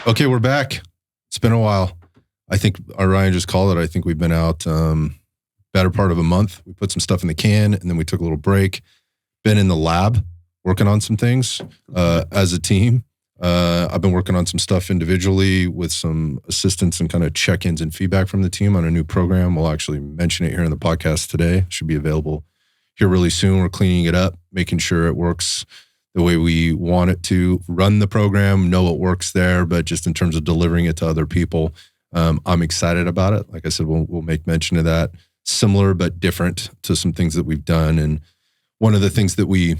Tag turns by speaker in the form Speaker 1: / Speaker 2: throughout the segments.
Speaker 1: Okay, we're back. It's been a while. I think Ryan just called it. I think we've been out better part of a month. We put some stuff in the can, and then we took a little break. Been in the lab working on some things as a team. I've been working on some stuff individually with some assistance and kind of check-ins and feedback from the team on a new program. We'll actually mention it here in the podcast today. It should be available here really soon. We're cleaning it up, making sure it works the way we want it to. Run the program, know it works there, but just in terms of delivering it to other people, I'm excited about it. Like I said, we'll make mention of that. Similar but different to some things that we've done. And one of the things that we're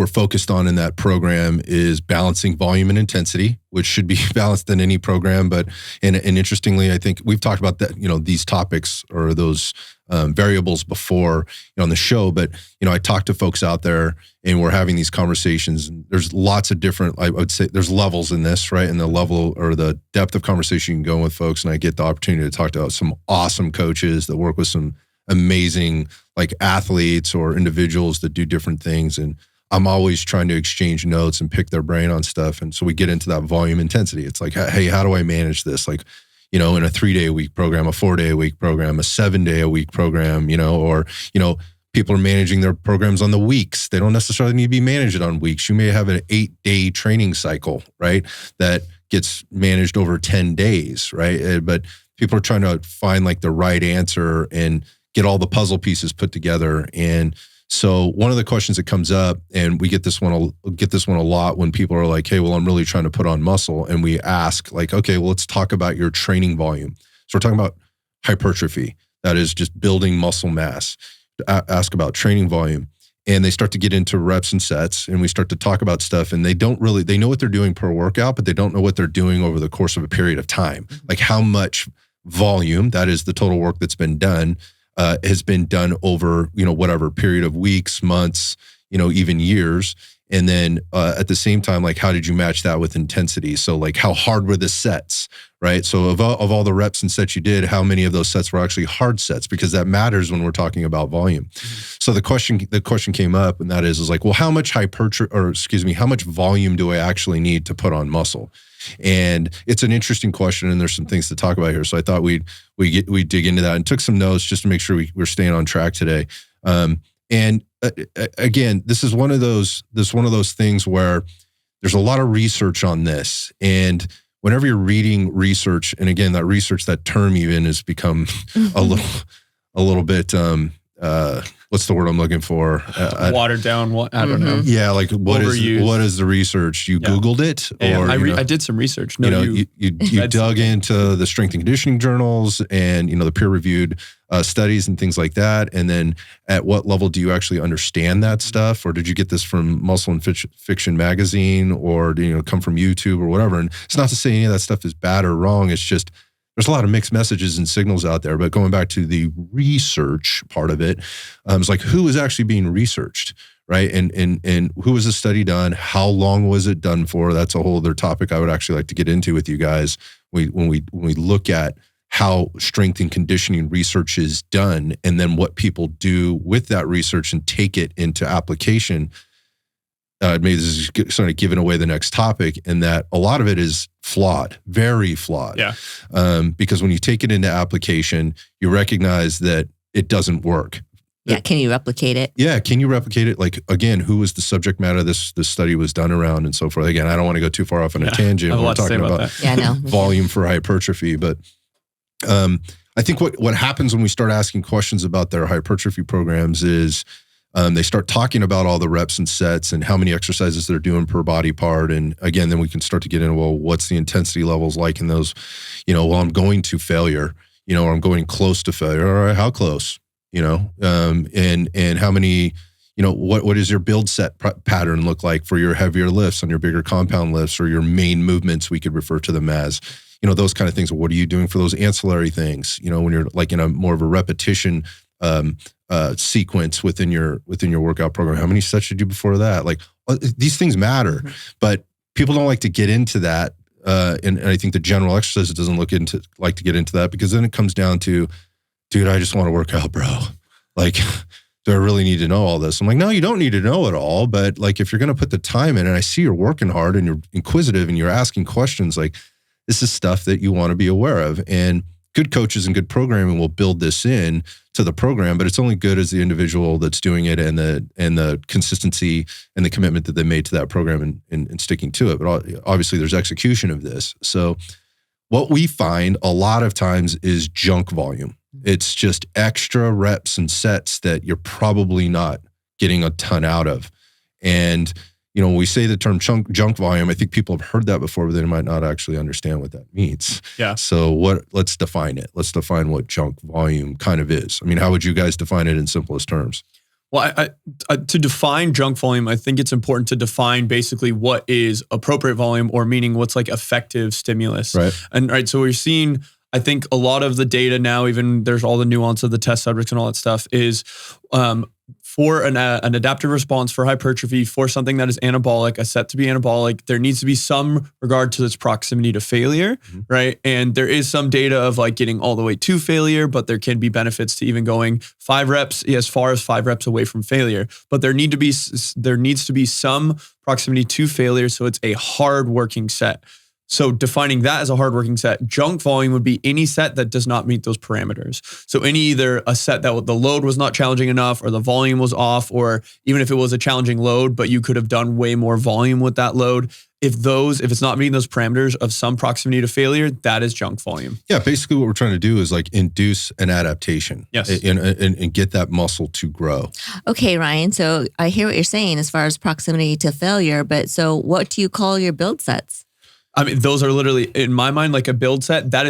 Speaker 1: focused on in that program is balancing volume and intensity, which should be balanced in any program. But and interestingly, I think we've talked about that, these topics or those variables before on the show. But I talk to folks out there, and we're having these conversations. And there's lots of different. I would say there's levels in this, right? And the level or the depth of conversation you can go with folks. And I get the opportunity to talk to some awesome coaches that work with some amazing like athletes or individuals that do different things. And I'm always trying to exchange notes and pick their brain on stuff. And so we get into that volume intensity. It's like, hey, how do I manage this? Like, in a 3-day-a-week program, a 4-day-a-week program, a 7-day-a-week program, or people are managing their programs on the weeks. They don't necessarily need to be managed on weeks. You may have an 8-day training cycle, right? That gets managed over 10 days, right? But people are trying to find like the right answer and get all the puzzle pieces put together. And so one of the questions that comes up, and we get this one a lot when people are like, hey, well, I'm really trying to put on muscle. And we ask like, okay, well, let's talk about your training volume. So we're talking about hypertrophy. That is just building muscle mass. Ask about training volume. And they start to get into reps and sets, and we start to talk about stuff, and they know what they're doing per workout, but they don't know what they're doing over the course of a period of time. Like how much volume, that is the total work that's been done, has been done over, whatever period of weeks, months, even years. And then at the same time, like, how did you match that with intensity? So like, how hard were the sets, right? So of all the reps and sets you did, how many of those sets were actually hard sets? Because that matters when we're talking about volume. Mm-hmm. So the question came up, and that is like, well, how much how much volume do I actually need to put on muscle? And it's an interesting question, and there's some things to talk about here. So I thought we'd dig into that and took some notes just to make sure we're staying on track today. Again, this is one of those things where there's a lot of research on this, and whenever you're reading research, and again, that term even has become a little bit. What's the word I'm looking for?
Speaker 2: Watered down. I don't know.
Speaker 1: Yeah, like what is the research? You Googled it, or
Speaker 2: I did some research.
Speaker 1: You dug into the strength and conditioning journals and the peer-reviewed studies and things like that. And then, at what level do you actually understand that stuff, or did you get this from Muscle and Fiction magazine, or come from YouTube or whatever? And it's not to say any of that stuff is bad or wrong. It's just there's a lot of mixed messages and signals out there. But going back to the research part of it, it's like, who is actually being researched, right? And who was the study done? How long was it done for? That's a whole other topic I would actually like to get into with you guys. When we look at how strength and conditioning research is done, and then what people do with that research and take it into application. Maybe this is sort of giving away the next topic, and that a lot of it is flawed, very flawed.
Speaker 2: Yeah.
Speaker 1: Because when you take it into application, you recognize that it doesn't work.
Speaker 3: Yeah. Can you replicate it?
Speaker 1: Yeah. Can you replicate it? Like, again, who was the subject matter this study was done around and so forth? Again, I don't want to go too far off on a tangent when we're talking about volume for hypertrophy, but I think what happens when we start asking questions about their hypertrophy programs is they start talking about all the reps and sets and how many exercises they're doing per body part. And again, then we can start to get into, well, what's the intensity levels like in those, I'm going to failure, or I'm going close to failure. All right, how close, and how many, what does your build set pattern look like for your heavier lifts on your bigger compound lifts, or your main movements, we could refer to them as, those kind of things. What are you doing for those ancillary things? When you're like in a more of a repetition sequence within your workout program, how many sets you do before that? Like, these things matter, but people don't like to get into that. And I think the general exercise doesn't like to get into that, because then it comes down to, dude, I just want to work out, bro. Like, do I really need to know all this? I'm like, no, you don't need to know it all. But like, if you're going to put the time in, and I see you're working hard and you're inquisitive and you're asking questions, like this is stuff that you want to be aware of. And good coaches and good programming will build this in to the program, but it's only good as the individual that's doing it and the consistency and the commitment that they made to that program and sticking to it. But obviously there's execution of this. So what we find a lot of times is junk volume. It's just extra reps and sets that you're probably not getting a ton out of. And, when we say the term junk volume, I think people have heard that before, but they might not actually understand what that means.
Speaker 2: Yeah.
Speaker 1: So let's define it. Let's define what junk volume kind of is. I mean, how would you guys define it in simplest terms?
Speaker 2: Well, to define junk volume, I think it's important to define basically what is appropriate volume, or meaning what's like effective stimulus.
Speaker 1: Right.
Speaker 2: And so we're seeing, I think a lot of the data now, even there's all the nuance of the test subjects and all that stuff, is for an adaptive response for hypertrophy, for something that is anabolic, a set to be anabolic, there needs to be some regard to its proximity to failure, right? And there is some data of like getting all the way to failure, but there can be benefits to even going 5 reps, as far as 5 reps away from failure. But there needs to be some proximity to failure, so it's a hard working set. So defining that as a hardworking set, junk volume would be any set that does not meet those parameters. So either a set that the load was not challenging enough, or the volume was off, or even if it was a challenging load, but you could have done way more volume with that load. If it's not meeting those parameters of some proximity to failure, that is junk volume.
Speaker 1: Yeah, basically what we're trying to do is like induce an adaptation.
Speaker 2: Yes.
Speaker 1: And get that muscle to grow.
Speaker 3: Okay, Ryan. So I hear what you're saying as far as proximity to failure, but so what do you call your build sets?
Speaker 2: I mean, those are literally, in my mind, like a build set. That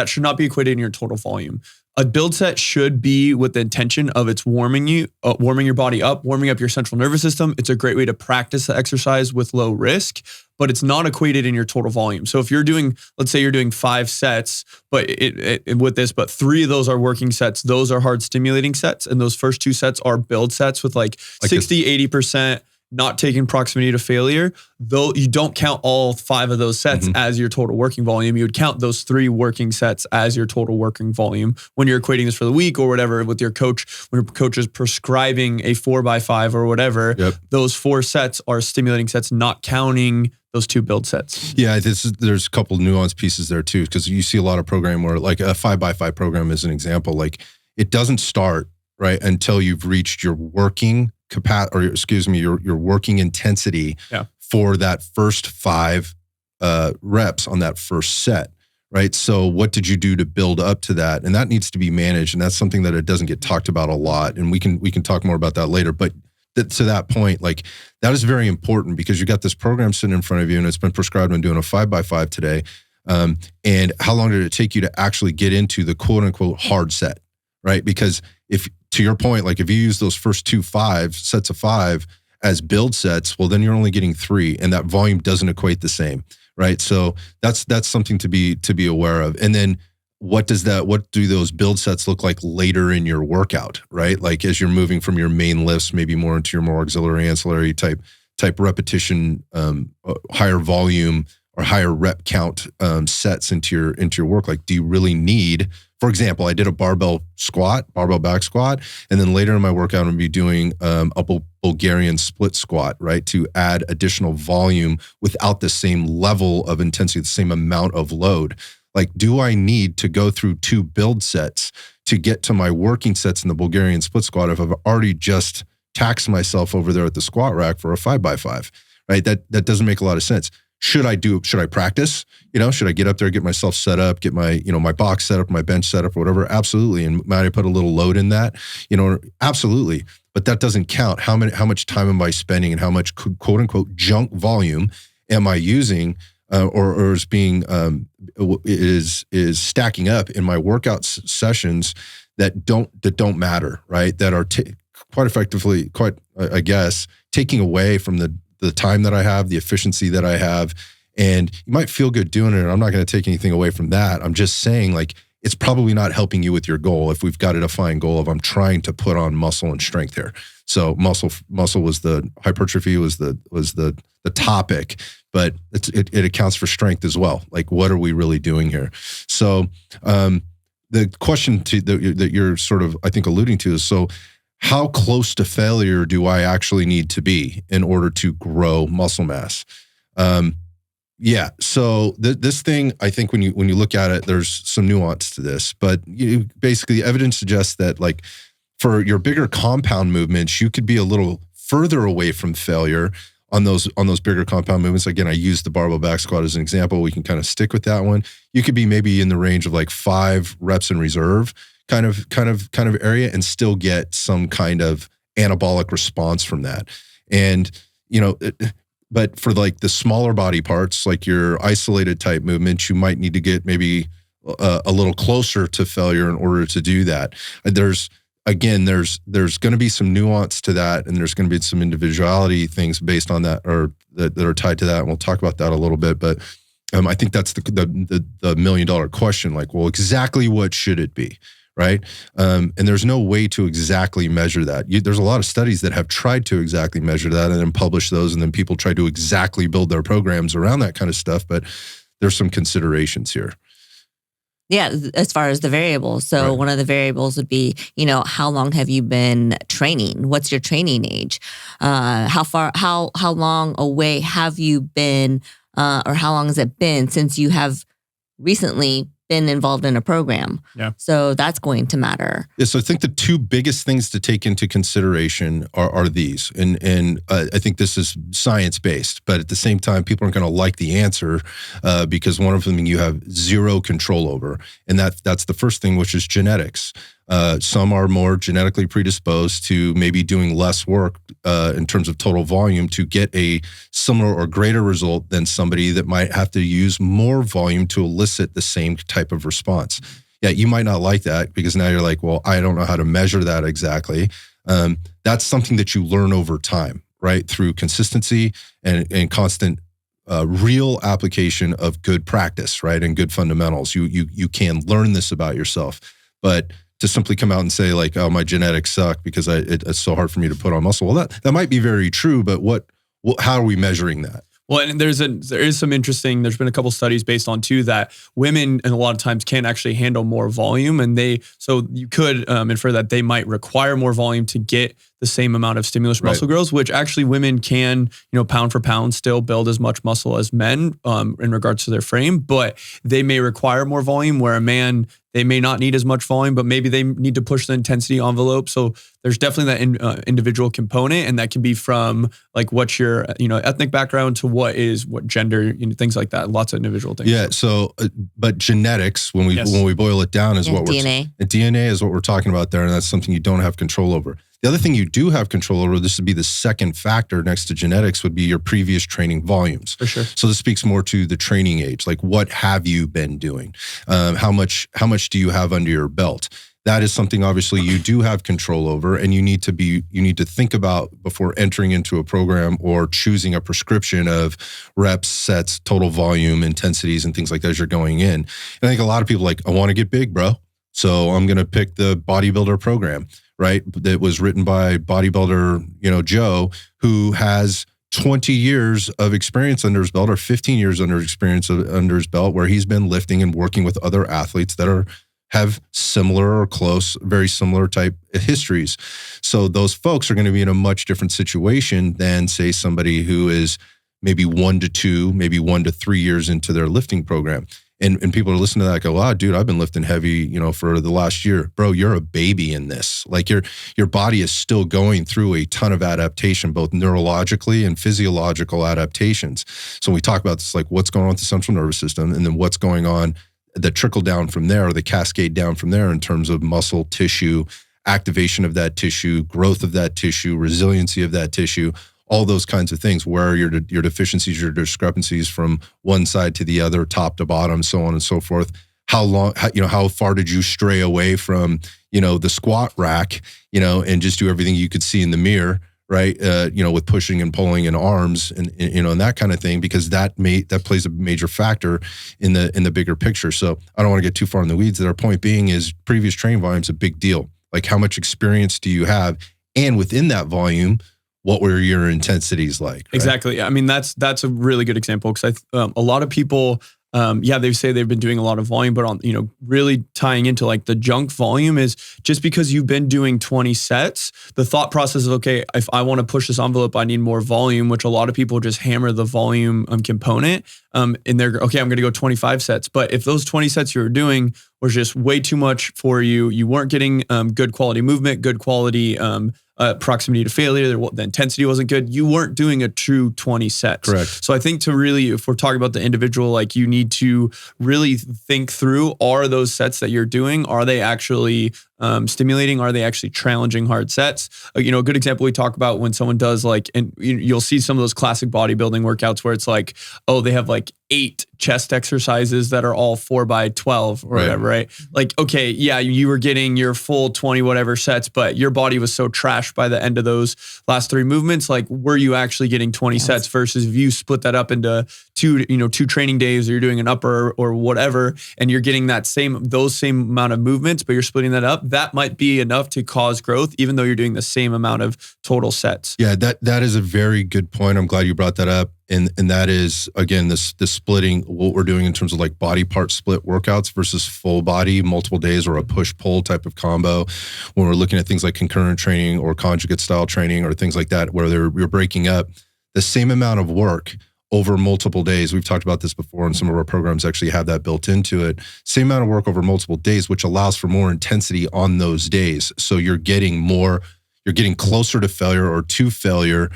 Speaker 2: should not be equated in your total volume. A build set should be with the intention of it's warming your body up, warming up your central nervous system. It's a great way to practice the exercise with low risk, but it's not equated in your total volume. So if let's say you're doing 5 sets, but but 3 of those are working sets, those are hard stimulating sets, and those first 2 sets are build sets with like 60, 80%. Not taking proximity to failure, though you don't count all 5 of those sets as your total working volume. You would count those 3 working sets as your total working volume when you're equating this for the week or whatever with your coach. When your coach is prescribing a 4x5 or whatever, those 4 sets are stimulating sets, not counting those 2 build sets.
Speaker 1: Yeah, there's a couple nuanced pieces there too, because you see a lot of program where like a 5x5 program is an example. Like it doesn't start right until you've reached your working your working intensity for that first 5 reps on that first set, right? So what did you do to build up to that? And that needs to be managed, and that's something that it doesn't get talked about a lot. And we can talk more about that later. But to that point, like that is very important, because you got this program sitting in front of you, and it's been prescribed on doing a 5x5 today. And how long did it take you to actually get into the quote unquote hard set, right? Because to your point, like if you use those first 2 sets of 5 as build sets, well, then you're only getting 3, and that volume doesn't equate the same, right? So that's something to be aware of. And then what do those build sets look like later in your workout, right? Like as you're moving from your main lifts, maybe more into your more auxiliary, ancillary type repetition, higher volume or higher rep count sets into your work. Like, do you really need? For example, I did a barbell back squat, and then later in my workout, I'm going to be doing a Bulgarian split squat, right, to add additional volume without the same level of intensity, the same amount of load. Like, do I need to go through 2 build sets to get to my working sets in the Bulgarian split squat if I've already just taxed myself over there at the squat rack for a 5x5, right? That doesn't make a lot of sense. Should I practice? Should I get up there, get myself set up, get my, my box set up, my bench set up or whatever? Absolutely. And might I put a little load in that? Absolutely. But that doesn't count. How much time am I spending, and how much quote unquote junk volume am I using or is being, is stacking up in my workout sessions that don't matter, right? That are quite effectively, I guess, taking away from the time that I have, the efficiency that I have. And you might feel good doing it. And I'm not going to take anything away from that. I'm just saying, like, it's probably not helping you with your goal if we've got a defined goal of I'm trying to put on muscle and strength here. So muscle was the hypertrophy was the topic, but it accounts for strength as well. Like, what are we really doing here? So the question that you're sort of, I think, alluding to is, so how close to failure do I actually need to be in order to grow muscle mass? Yeah. So this thing, I think when you look at it, there's some nuance to this, but basically evidence suggests that like for your bigger compound movements, you could be a little further away from failure on those bigger compound movements. Again, I use the barbell back squat as an example. We can kind of stick with that one. You could be maybe in the range of like 5 reps in reserve kind of area and still get some kind of anabolic response from that. And, but for like the smaller body parts, like your isolated type movements, you might need to get maybe a little closer to failure in order to do that. There's going to be some nuance to that, and there's going to be some individuality things based on that or that are tied to that. And we'll talk about that a little bit. But I think that's the $1 million question. Like, well, exactly what should it be? Right. And there's no way to exactly measure that. There's a lot of studies that have tried to exactly measure that and then publish those. And then people try to exactly build their programs around that kind of stuff. But there's some considerations here.
Speaker 3: Yeah, as far as the variables. So one of the variables would be, how long have you been training? What's your training age? How long away have you been, or how long has it been since you have recently been involved in a program?
Speaker 2: Yeah.
Speaker 3: So that's going to matter.
Speaker 1: Yeah. So I think the 2 biggest things to take into consideration are these, and I think this is science based, but at the same time, people aren't going to like the answer because one of them you have zero control over, and that's the first thing, which is genetics. Some are more genetically predisposed to maybe doing less work in terms of total volume to get a similar or greater result than somebody that might have to use more volume to elicit the same type of response. Yeah, you might not like that because now you're like, well, I don't know how to measure that exactly. That's something that you learn over time, right? Through consistency and constant real application of good practice, right? And good fundamentals. You can learn this about yourself, but to simply come out and say like, oh, my genetics suck because it's so hard for me to put on muscle. Well, that might be very true, but how are we measuring that?
Speaker 2: Well, and there is some interesting, there's been a couple studies based on too that women and a lot of times can actually handle more volume, and so you could infer that they might require more volume to get the same amount of stimulus muscle growth, which actually women can, pound for pound still build as much muscle as men in regards to their frame, but they may require more volume where a man, they may not need as much volume, but maybe they need to push the intensity envelope. So there's definitely that individual component, and that can be from like what's your ethnic background to what gender, things like that. Lots of individual things.
Speaker 1: Yeah. So, but genetics, when we boil it down, is what
Speaker 3: DNA.
Speaker 1: DNA is what we're talking about there, and that's something you don't have control over. The other thing you do have control over, this would be the second factor next to genetics, would be your previous training volumes.
Speaker 2: For sure.
Speaker 1: So this speaks more to the training age. Like, what have you been doing? How much do you have under your belt? That is something obviously you do have control over, and you need to think about before entering into a program or choosing a prescription of reps, sets, total volume, intensities, and things like that as you're going in. And I think a lot of people I want to get big, bro. So I'm going to pick the bodybuilder program, right? That was written by bodybuilder, Joe, who has 20 years of experience under his belt, or 15 years under his belt, where he's been lifting and working with other athletes that have similar or close, very similar type histories. So those folks are going to be in a much different situation than, say, somebody who is maybe 1 to 2, maybe 1 to 3 years into their lifting program. And people are listening to that, go, wow, dude, I've been lifting heavy, for the last year. Bro, you're a baby in this. Like your body is still going through a ton of adaptation, both neurologically and physiological adaptations. So we talk about this, like what's going on with the central nervous system, and then what's going on that trickle down from there, or the cascade down from there in terms of muscle tissue, activation of that tissue, growth of that tissue, resiliency of that tissue, all those kinds of things. Where are your deficiencies, your discrepancies from one side to the other, top to bottom, so on and so forth. How far did you stray away from, the squat rack, and just do everything you could see in the mirror, right? With pushing and pulling and arms and that kind of thing, because that plays a major factor in the bigger picture. So I don't want to get too far in the weeds. Our point being is previous training volume is a big deal. Like, how much experience do you have? And within that volume, what were your intensities like? Right?
Speaker 2: Exactly. I mean, that's a really good example, because a lot of people, they say they've been doing a lot of volume, but on, really tying into like the junk volume is just because you've been doing 20 sets, the thought process is, okay, if I want to push this envelope, I need more volume, which a lot of people just hammer the volume component. And they're, okay, I'm going to go 25 sets. But if those 20 sets you were doing was just way too much for you, you weren't getting good quality movement, good quality proximity to failure, the intensity wasn't good, you weren't doing a true 20 sets.
Speaker 1: Correct.
Speaker 2: So I think to really, if we're talking about the individual, like you need to really think through, are those sets that you're doing, are they actually stimulating? Are they actually challenging hard sets? A good example we talk about when someone does like, and you'll see some of those classic bodybuilding workouts where it's like, oh, they have like 8 chest exercises that are all 4x12 or whatever, right? Like, okay, yeah, you were getting your full 20 whatever sets, but your body was so trashed by the end of those last 3 movements. Like, were you actually getting 20 sets versus if you split that up into 2 training days, or you're doing an upper or whatever, and you're getting those same amount of movements, but you're splitting that up, that might be enough to cause growth, even though you're doing the same amount of total sets.
Speaker 1: Yeah, that is a very good point. I'm glad you brought that up. And that is, again, this splitting, what we're doing in terms of like body part split workouts versus full body, multiple days, or a push-pull type of combo. When we're looking at things like concurrent training or conjugate style training or things like that, where you're breaking up the same amount of work over multiple days. We've talked about this before, and some of our programs actually have that built into it. Same amount of work over multiple days, which allows for more intensity on those days. So you're getting closer to failure or to failure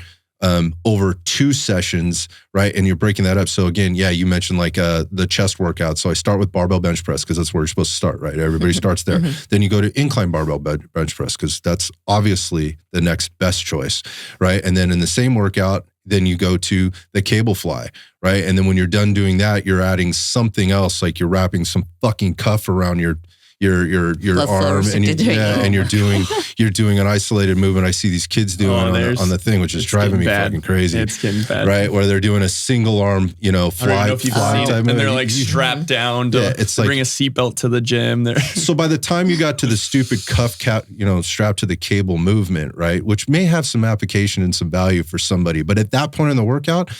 Speaker 1: over 2 sessions, right? And you're breaking that up. So again, yeah, you mentioned like the chest workout. So I start with barbell bench press because that's where you're supposed to start, right? Everybody starts there. Then you go to incline barbell bench press because that's obviously the next best choice, right? And then in the same workout, then you go to the cable fly, right? And then when you're done doing that, you're adding something else, like you're wrapping some fucking cuff around your arm, and you're doing an isolated movement. I see these kids doing on the thing, which is driving me fucking crazy.
Speaker 2: It's getting bad,
Speaker 1: right? Where they're doing a single arm, fly type,
Speaker 2: and they're like strapped down to bring a seatbelt to the gym.
Speaker 1: So by the time you got to the stupid cuff cap, strapped to the cable movement, right, which may have some application and some value for somebody, but at that point in the workout,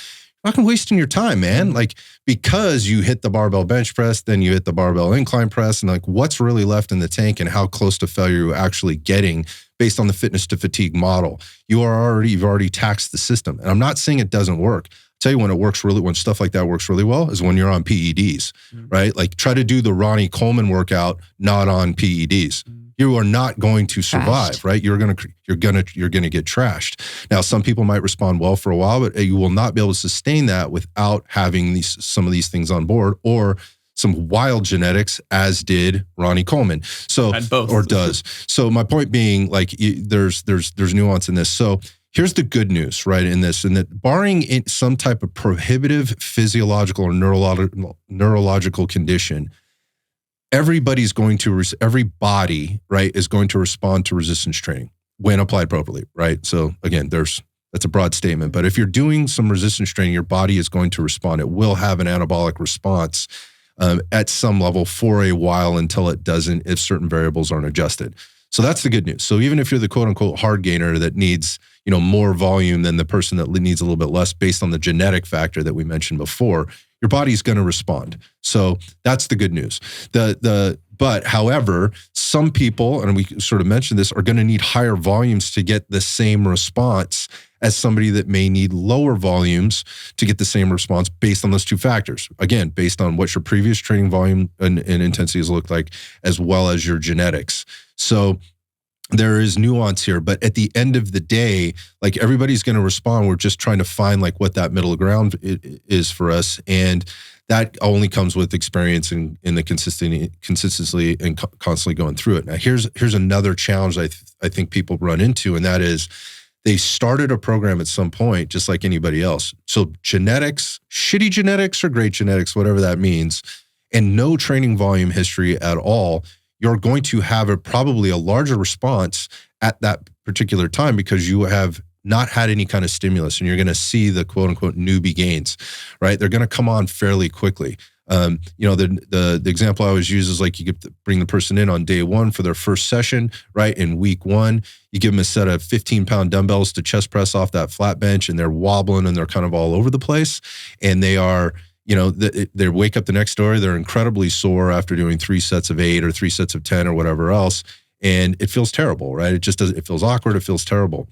Speaker 1: you're not wasting your time, man. Like, because you hit the barbell bench press, then you hit the barbell incline press, and like, what's really left in the tank and how close to failure you're actually getting based on the fitness to fatigue model. You've already taxed the system. And I'm not saying it doesn't work. I'll tell you when stuff like that works really well is when you're on PEDs, right? Like, try to do the Ronnie Coleman workout not on PEDs. You are not going to survive, right? You're gonna get trashed. Now, some people might respond well for a while, but you will not be able to sustain that without having some of these things on board, or some wild genetics, as did Ronnie Coleman. So, or does. So my point being, like, there's nuance in this. So here's the good news, right? In this, and that barring some type of prohibitive physiological or neurological condition, every body, right, is going to respond to resistance training when applied properly, right? So again, that's a broad statement, but if you're doing some resistance training, your body is going to respond. It will have an anabolic response at some level for a while until it doesn't, if certain variables aren't adjusted. So that's the good news. So even if you're the quote unquote hard gainer that needs, more volume than the person that needs a little bit less based on the genetic factor that we mentioned before, your body's going to respond. So that's the good news. But however, some people, and we sort of mentioned this, are going to need higher volumes to get the same response as somebody that may need lower volumes to get the same response based on those 2 factors. Again, based on what your previous training volume and intensity has looked like, as well as your genetics. So there is nuance here, but at the end of the day, like, everybody's going to respond. We're just trying to find like what that middle ground is for us. And that only comes with experience and in the consistency and constantly going through it. Now, here's another challenge I think people run into, and that is they started a program at some point, just like anybody else. So genetics, shitty genetics or great genetics, whatever that means, and no training volume history at all, you're going to have probably a larger response at that particular time because you have not had any kind of stimulus, and you're going to see the quote unquote newbie gains, right? They're going to come on fairly quickly. The example I always use is like, you get to bring the person in on day 1 for their first session, right? In week 1, you give them a set of 15-pound dumbbells to chest press off that flat bench, and they're wobbling and they're kind of all over the place, and they are, they wake up the next day, they're incredibly sore after doing 3 sets of 8 or 3 sets of 10 or whatever else. And it feels terrible, right? It feels awkward. It feels terrible.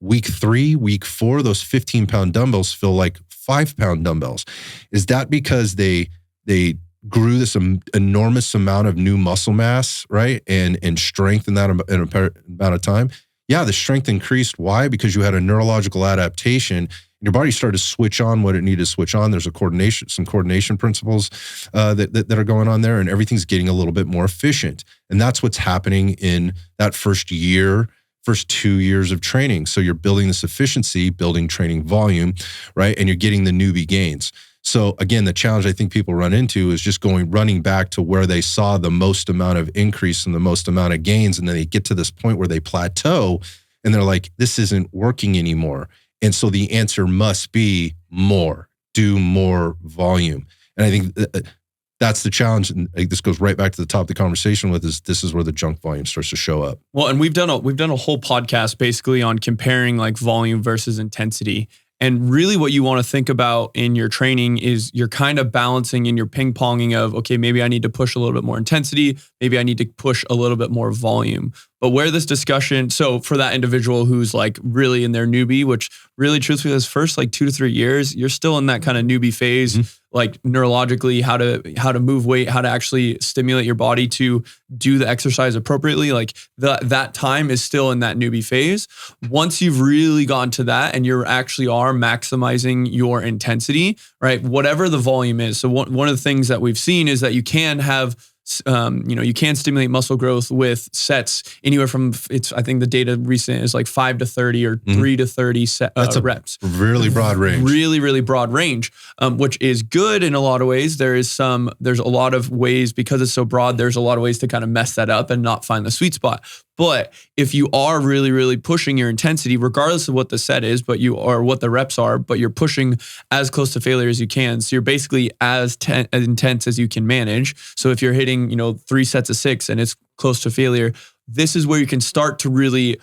Speaker 1: Week 3, week 4, those 15-pound dumbbells feel like 5-pound dumbbells. Is that because they grew this enormous amount of new muscle mass, right? And strength in that amount of time? Yeah, the strength increased. Why? Because you had a neurological adaptation. Your body started to switch on what it needed to switch on. There's some coordination principles that are going on there, and everything's getting a little bit more efficient. And that's what's happening in that first 2 years of training. So you're building this efficiency, building training volume, right? And you're getting the newbie gains. So again, the challenge I think people run into is just running back to where they saw the most amount of increase and the most amount of gains. And then they get to this point where they plateau and they're like, this isn't working anymore. And so the answer must be more, do more volume. And I think that's the challenge. And this goes right back to the top of the conversation this is where the junk volume starts to show up.
Speaker 2: Well, and we've done a whole podcast basically on comparing like volume versus intensity. And really what you want to think about in your training is you're kind of balancing and you're ping-ponging of, okay, maybe I need to push a little bit more intensity. Maybe I need to push a little bit more volume. But where this discussion, so for that individual who's like really in their newbie, which really truthfully those first like 2 to 3 years, you're still in that kind of newbie phase, like neurologically, how to move weight, how to actually stimulate your body to do the exercise appropriately. Like that time is still in that newbie phase. Once you've really gone to that and you actually are maximizing your intensity, right? Whatever the volume is. So one of the things that we've seen is that you can have you can stimulate muscle growth with sets anywhere from I think the data recent is like 5 to 30 or 3 to 30
Speaker 1: That's
Speaker 2: reps.
Speaker 1: Really broad range.
Speaker 2: Really, really broad range, which is good in a lot of ways. There's a lot of ways because it's so broad. There's a lot of ways to kind of mess that up and not find the sweet spot. But if you are really, really pushing your intensity, regardless of what the set is, what the reps are, but you're pushing as close to failure as you can. So you're basically as intense as you can manage. So if you're hitting, 3 sets of 6 and it's close to failure, this is where you can start to really,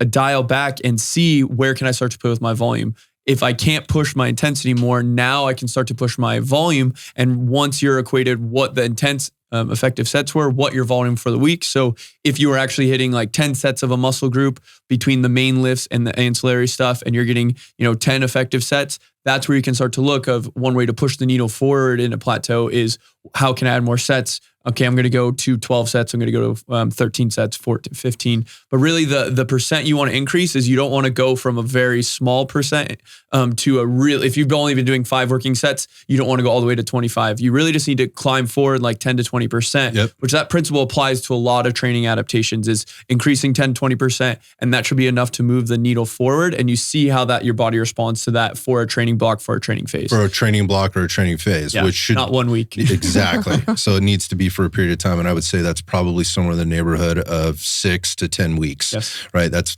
Speaker 2: dial back and see where can I start to play with my volume. If I can't push my intensity more, now I can start to push my volume. And once you're equated what the intense effective sets were, what your volume for the week. So if you were actually hitting like 10 sets of a muscle group between the main lifts and the ancillary stuff, and you're getting, 10 effective sets, that's where you can start to look of one way to push the needle forward in a plateau is how can I add more sets? Okay, I'm going to go to 12 sets. I'm going to go to 13 sets, 14, 15. But really the percent you want to increase is you don't want to go from a very small percent to a real, if you've only been doing 5 working sets, you don't want to go all the way to 25. You really just need to climb forward like 10 to 20%, which that principle applies to a lot of training adaptations is increasing 10, 20. And that should be enough to move the needle forward. And you see how that your body responds to that for a training block, for a training phase.
Speaker 1: For a training block or a training phase, which should
Speaker 2: not 1 week.
Speaker 1: Exactly. So it needs to be for a period of time. And I would say that's probably somewhere in the neighborhood of 6 to 10 weeks.
Speaker 2: Yes.
Speaker 1: Right. That's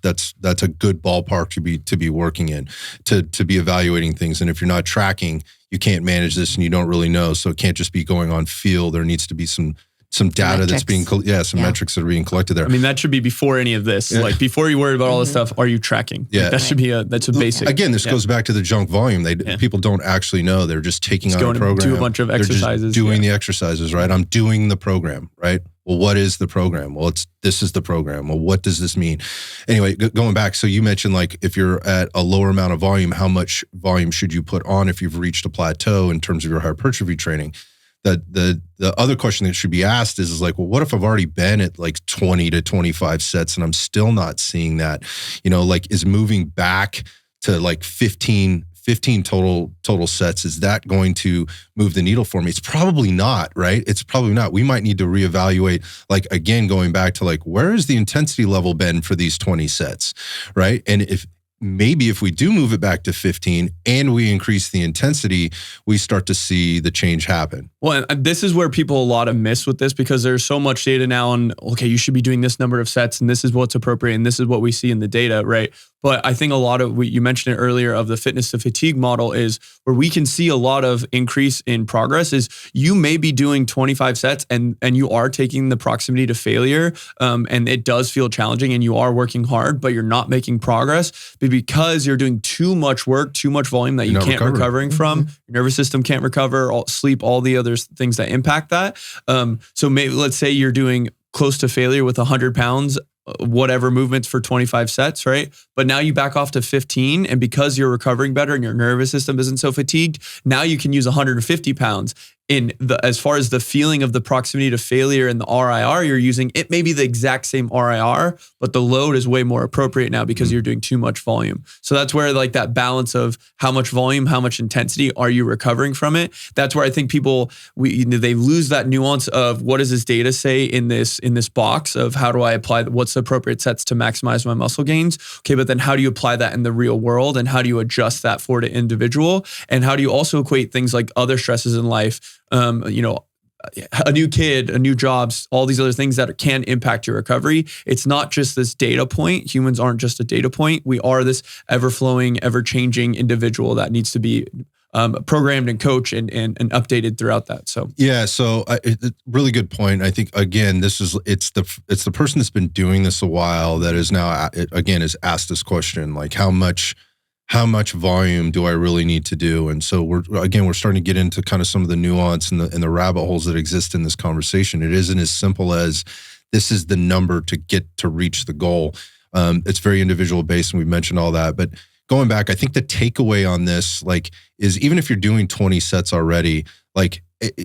Speaker 1: a good ballpark to be working in, to be evaluating things. And if you're not tracking, you can't manage this and you don't really know. So it can't just be going on feel. There needs to be some data
Speaker 3: metrics.
Speaker 1: That's being, metrics that are being collected there.
Speaker 2: I mean, that should be before any of this. Yeah. Like before you worry about all this stuff, are you tracking?
Speaker 1: Yeah.
Speaker 2: Like that should be that's a basic.
Speaker 1: Again, this goes back to the junk volume. People don't actually know. They're just taking on a program.
Speaker 2: Do a bunch of exercises.
Speaker 1: They're just doing the exercises, right? I'm doing the program, right? Well, what is the program? Well, this is the program. Well, what does this mean? Anyway, going back, so you mentioned like if you're at a lower amount of volume, how much volume should you put on if you've reached a plateau in terms of your hypertrophy training? The other question that should be asked is like, well, what if I've already been at like 20 to 25 sets and I'm still not seeing that? Like is moving back to like 15 total sets, is that going to move the needle for me? It's probably not, right? It's probably not. We might need to reevaluate, like, again, going back to like, where is the intensity level been for these 20 sets, right? And if we do move it back to 15 and we increase the intensity, we start to see the change happen.
Speaker 2: Well, and this is where people a lot of miss with this because there's so much data now on, okay, you should be doing this number of sets and this is what's appropriate and this is what we see in the data, right? But I think a lot of what you mentioned it earlier of the fitness to fatigue model is where we can see a lot of increase in progress is you may be doing 25 sets and you are taking the proximity to failure. And it does feel challenging and you are working hard, but you're not making progress. But because you're doing too much work, too much volume that you can't recovering from, your nervous system can't recover, sleep, all the other things that impact that. So maybe let's say you're doing close to failure with 100 pounds, whatever movements for 25 sets, right? But now you back off to 15, and because you're recovering better and your nervous system isn't so fatigued, now you can use 150 pounds. As far as the feeling of the proximity to failure and the RIR you're using, it may be the exact same RIR, but the load is way more appropriate now because you're doing too much volume. So that's where like that balance of how much volume, how much intensity are you recovering from it? That's where I think people, they lose that nuance of what does this data say in this box of how do I apply, what's the appropriate sets to maximize my muscle gains? Okay, but then how do you apply that in the real world and how do you adjust that for the individual? And how do you also equate things like other stresses in life? A new kid, a new jobs, all these other things that can impact your recovery. It's not just this data point. Humans aren't just a data point. We are this ever-flowing, ever-changing individual that needs to be programmed and coached and updated throughout that. So
Speaker 1: really good point. I think again, it's the person that's been doing this a while that is now is asked this question, like how much volume do I really need to do? And so we're starting to get into kind of some of the nuance and the rabbit holes that exist in this conversation. It isn't as simple as this is the number to reach the goal. It's very individual based, and we've mentioned all that. But going back, I think the takeaway on this, like, is even if you're doing 20 sets already, like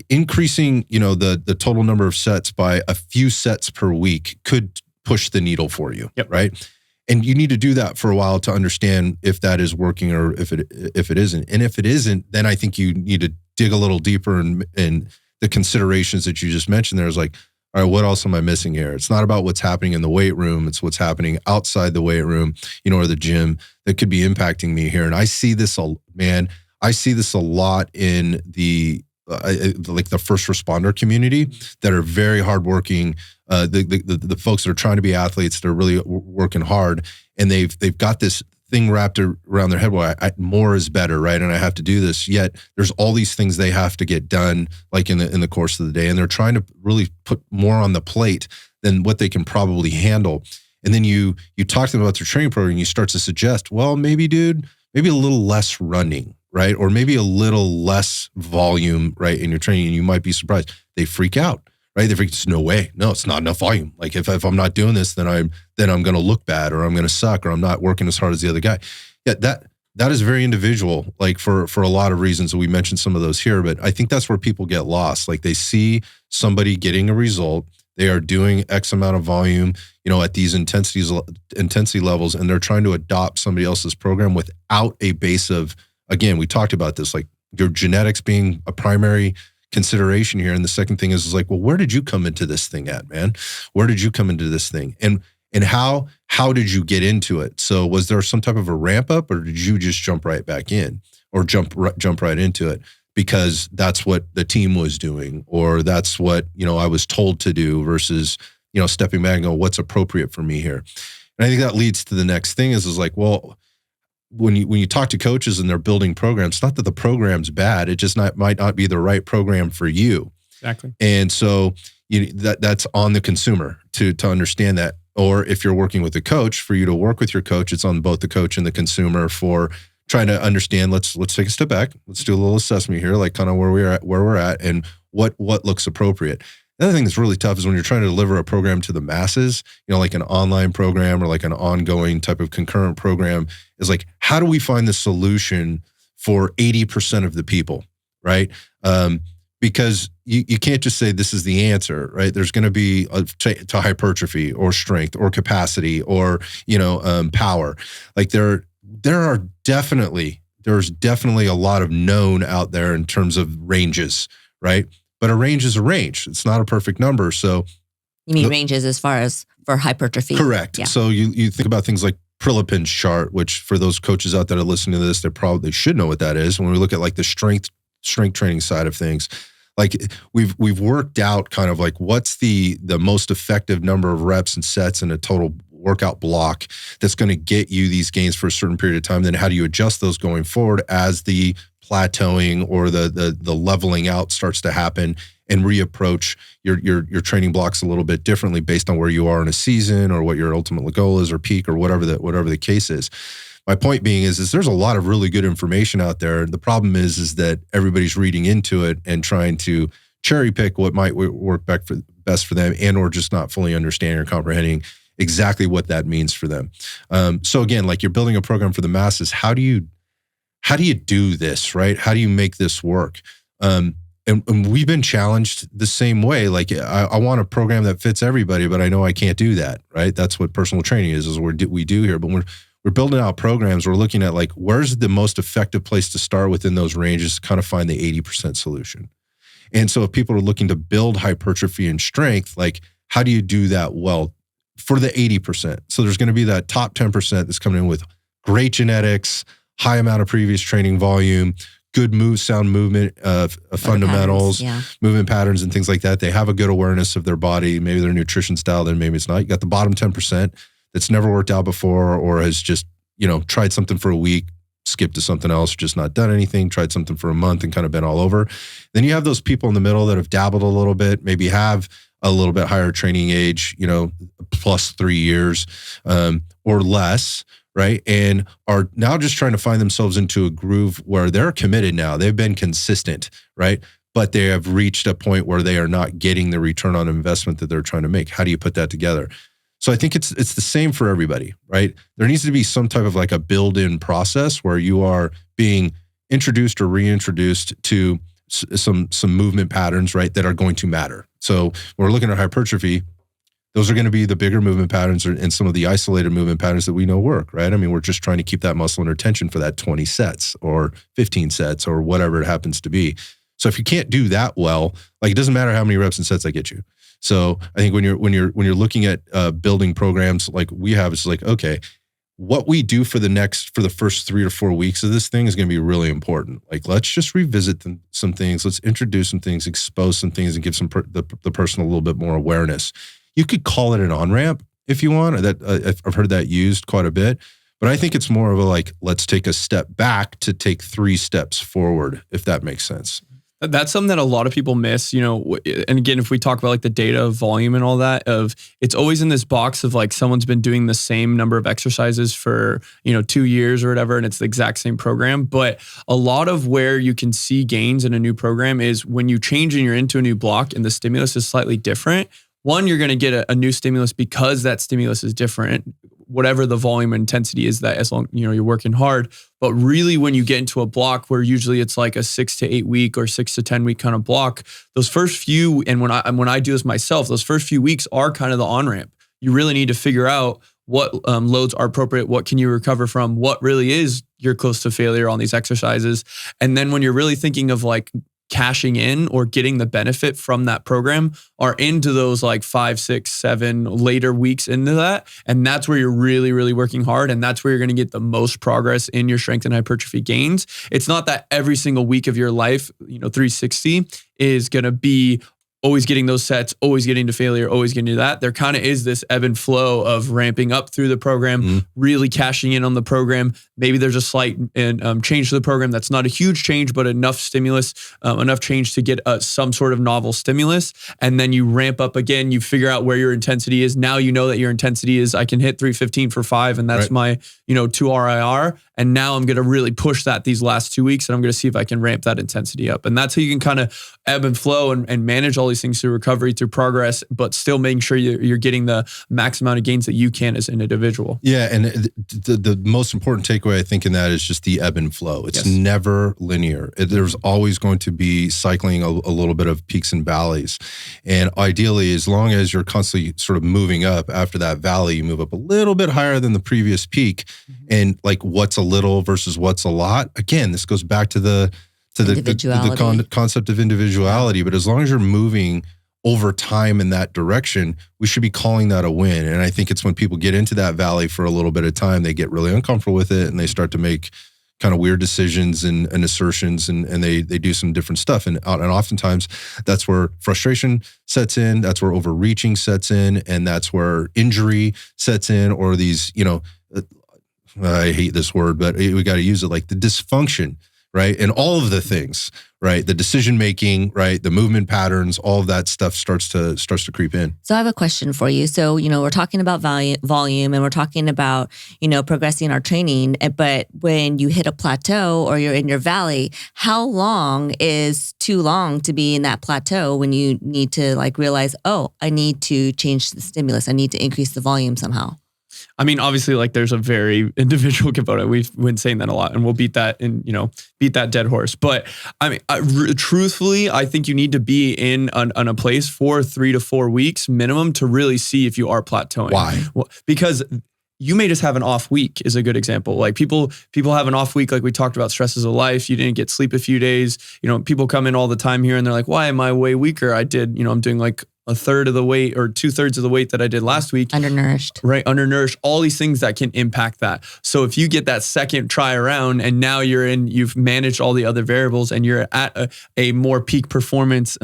Speaker 1: increasing, the total number of sets by a few sets per week could push the needle for you, right? And you need to do that for a while to understand if that is working or if it isn't. And if it isn't, then I think you need to dig a little deeper in the considerations that you just mentioned. There's like, all right, what else am I missing here? It's not about what's happening in the weight room. It's what's happening outside the weight room, or the gym that could be impacting me here. And I see this, I see this a lot in the first responder community that are very hardworking. The folks that are trying to be athletes, they're really working hard, and they've got this thing wrapped around their head. Well, more is better, right? And I have to do this. Yet there's all these things they have to get done, like in the course of the day, and they're trying to really put more on the plate than what they can probably handle. And then you talk to them about their training program, and you start to suggest, well, maybe a little less running, right? Or maybe a little less volume, right, in your training, and you might be surprised. They freak out. Right? They think, no way. No, it's not enough volume. Like if I'm not doing this, then I'm going to look bad, or I'm going to suck, or I'm not working as hard as the other guy. Yeah, that is very individual, like for a lot of reasons. We mentioned some of those here, but I think that's where people get lost. Like they see somebody getting a result, they are doing X amount of volume, at these intensity levels, and they're trying to adopt somebody else's program without a base of, again, we talked about this, like your genetics being a primary consideration here. And the second thing is like, well, where did you come into this thing at, man? Where did you come into this thing? And how did you get into it? So was there some type of a ramp up, or did you just jump right back in, or jump right into it because that's what the team was doing, or that's what, I was told to do versus, stepping back and go, what's appropriate for me here? And I think that leads to the next thing is like, well, when you talk to coaches and they're building programs, it's not that the program's bad. It just might not be the right program for you.
Speaker 2: Exactly.
Speaker 1: And so that's on the consumer to understand that. Or if you're working with a coach, for you to work with your coach, it's on both the coach and the consumer for trying to understand. Let's take a step back. Let's do a little assessment here, like kind of where we're at, and what looks appropriate. The other thing that's really tough is when you're trying to deliver a program to the masses, like an online program or like an ongoing type of concurrent program, is like, how do we find the solution for 80% of the people, right? Because you can't just say this is the answer, right? There's going to be to hypertrophy or strength or capacity or, power. Like there's definitely a lot of known out there in terms of ranges, right? But a range is a range. It's not a perfect number. So
Speaker 3: you mean ranges as far as for hypertrophy?
Speaker 1: Correct. Yeah. So you think about things like Prilipin's chart, which for those coaches out there that are listening to this, they should know what that is. When we look at like the strength training side of things, like we've worked out kind of like what's the most effective number of reps and sets in a total workout block that's going to get you these gains for a certain period of time. Then how do you adjust those going forward as the plateauing or the leveling out starts to happen, and reapproach your training blocks a little bit differently based on where you are in a season or what your ultimate goal is or peak or whatever the case is. My point being is there's a lot of really good information out there. The problem is that everybody's reading into it and trying to cherry pick what might work best for them, and or just not fully understanding or comprehending exactly what that means for them. So again, like, you're building a program for the masses. How do you do this, right? How do you make this work? And we've been challenged the same way. Like, I want a program that fits everybody, but I know I can't do that, right? That's what personal training is what we do here. But we're building out programs. We're looking at, like, where's the most effective place to start within those ranges to kind of find the 80% solution. And so if people are looking to build hypertrophy and strength, like, how do you do that well for the 80%? So there's going to be that top 10% that's coming in with great genetics, high amount of previous training volume, good sound movement, fundamentals, movement patterns and things like that. They have a good awareness of their body, maybe their nutrition style, then maybe it's not. You got the bottom 10% that's never worked out before, or has just, tried something for a week, skipped to something else, just not done anything, tried something for a month and kind of been all over. Then you have those people in the middle that have dabbled a little bit, maybe have a little bit higher training age, plus 3 years or less, right? And are now just trying to find themselves into a groove where they're committed now. They've been consistent, right? But they have reached a point where they are not getting the return on investment that they're trying to make. How do you put that together? So I think it's the same for everybody, right? There needs to be some type of like a build-in process where you are being introduced or reintroduced to some movement patterns, right, that are going to matter. So when we're looking at hypertrophy, those are going to be the bigger movement patterns and some of the isolated movement patterns that we know work, right? I mean, we're just trying to keep that muscle under tension for that 20 sets or 15 sets or whatever it happens to be. So if you can't do that well, like, it doesn't matter how many reps and sets I get you. So I think when you're looking at building programs like we have, it's like, okay, what we do for the first 3 or 4 weeks of this thing is going to be really important. Like, let's just revisit some things. Let's introduce some things, expose some things, and give the person a little bit more awareness. You could call it an on-ramp if you want. I've heard that used quite a bit, but I think it's more of a, like, let's take a step back to take 3 steps forward, if that makes sense.
Speaker 2: That's something that a lot of people miss, and again, if we talk about like the data of volume and all that, it's always in this box of like someone's been doing the same number of exercises for, 2 years or whatever, and it's the exact same program. But a lot of where you can see gains in a new program is when you change and you're into a new block and the stimulus is slightly different. One, you're going to get a new stimulus because that stimulus is different, whatever the volume and intensity is, that as long, you're working hard. But really, when you get into a block where usually it's like a 6 to 8 week or 6 to 10 week kind of block, those first few, and when I do this myself, those first few weeks are kind of the on-ramp. You really need to figure out what loads are appropriate, what can you recover from, what really is you're close to failure on these exercises. And then when you're really thinking of like cashing in or getting the benefit from that program, are into those like 5, 6, 7 later weeks into that. And that's where you're really, really working hard. And that's where you're going to get the most progress in your strength and hypertrophy gains. It's not that every single week of your life, 360 is going to be always getting those sets, always getting to failure, always getting to that. There kind of is this ebb and flow of ramping up through the program, really cashing in on the program. Maybe there's a slight change to the program that's not a huge change, but enough stimulus, enough change to get some sort of novel stimulus. And then you ramp up again, you figure out where your intensity is. Now you know that your intensity is, I can hit 315 for 5, and that's my 2 RIR. And now I'm going to really push that these last 2 weeks, and I'm going to see if I can ramp that intensity up. And that's how you can kind of ebb and flow and manage all these things through recovery, through progress, but still making sure you're getting the max amount of gains that you can as an individual. Yeah.
Speaker 1: And the most important takeaway, I think, in that is just the ebb and flow. It's never linear. There's always going to be cycling a little bit of peaks and valleys. And ideally, as long as you're constantly sort of moving up after that valley, you move up a little bit higher than the previous peak. And like, what's a little versus what's a lot? Again, this goes back to the concept of individuality. But as long as you're moving over time in that direction, we should be calling that a win. And I think it's when people get into that valley for a little bit of time, they get really uncomfortable with it, and they start to make kind of weird decisions and assertions, and they do some different stuff. And oftentimes that's where frustration sets in, that's where overreaching sets in, and that's where injury sets in, or these, I hate this word, but we got to use it, like the dysfunction, right? And all of the things, right? The decision-making, right? The movement patterns, all of that stuff starts to creep in.
Speaker 3: So I have a question for you. So, we're talking about volume and we're talking about, progressing our training, but when you hit a plateau or you're in your valley, how long is too long to be in that plateau when you need to realize, oh, I need to change the stimulus. I need to increase the volume somehow?
Speaker 2: I mean, obviously, there's a very individual component. We've been saying that a lot, and we'll beat that dead horse. But I mean, truthfully, I think you need to be in a place for 3 to 4 weeks minimum to really see if you are plateauing.
Speaker 1: Why?
Speaker 2: Well, because you may just have an off week is a good example. Like people have an off week, like we talked about stresses of life. You didn't get sleep a few days. People come in all the time here and they're like, why am I way weaker? I'm doing like a third of the weight or 2/3 of the weight that I did last week.
Speaker 3: Undernourished.
Speaker 2: Right, undernourished. All these things that can impact that. So if you get that second try around and now you've managed all the other variables and you're at a more peak performance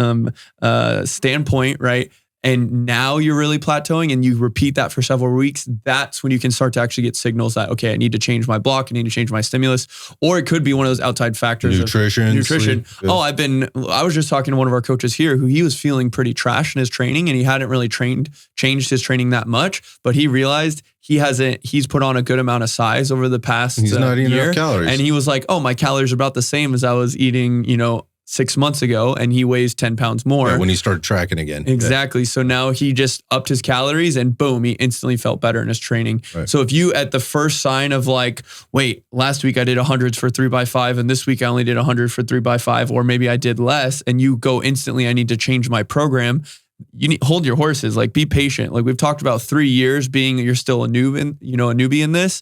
Speaker 2: standpoint, right? And now you're really plateauing and you repeat that for several weeks, that's when you can start to actually get signals that, okay, I need to change my block, I need to change my stimulus. Or it could be one of those outside factors.
Speaker 1: Nutrition.
Speaker 2: Sleep. Oh, I was just talking to one of our coaches here who he was feeling pretty trash in his training and he hadn't really changed his training that much, but he realized he's put on a good amount of size over the past
Speaker 1: he's not eating
Speaker 2: year.
Speaker 1: Enough calories.
Speaker 2: And he was like, oh, my calories are about the same as I was eating, 6 months ago, and he weighs 10 pounds more.
Speaker 1: Yeah, when he started tracking again.
Speaker 2: Exactly. Yeah. So now he just upped his calories and boom, he instantly felt better in his training. Right. So if you, at the first sign of wait, last week I did 100s for 3x5 and this week I only did 100 for 3x5, or maybe I did less, and you go instantly, I need to change my program. You need hold your horses, be patient. We've talked about 3 years being, you're still a newbie in this,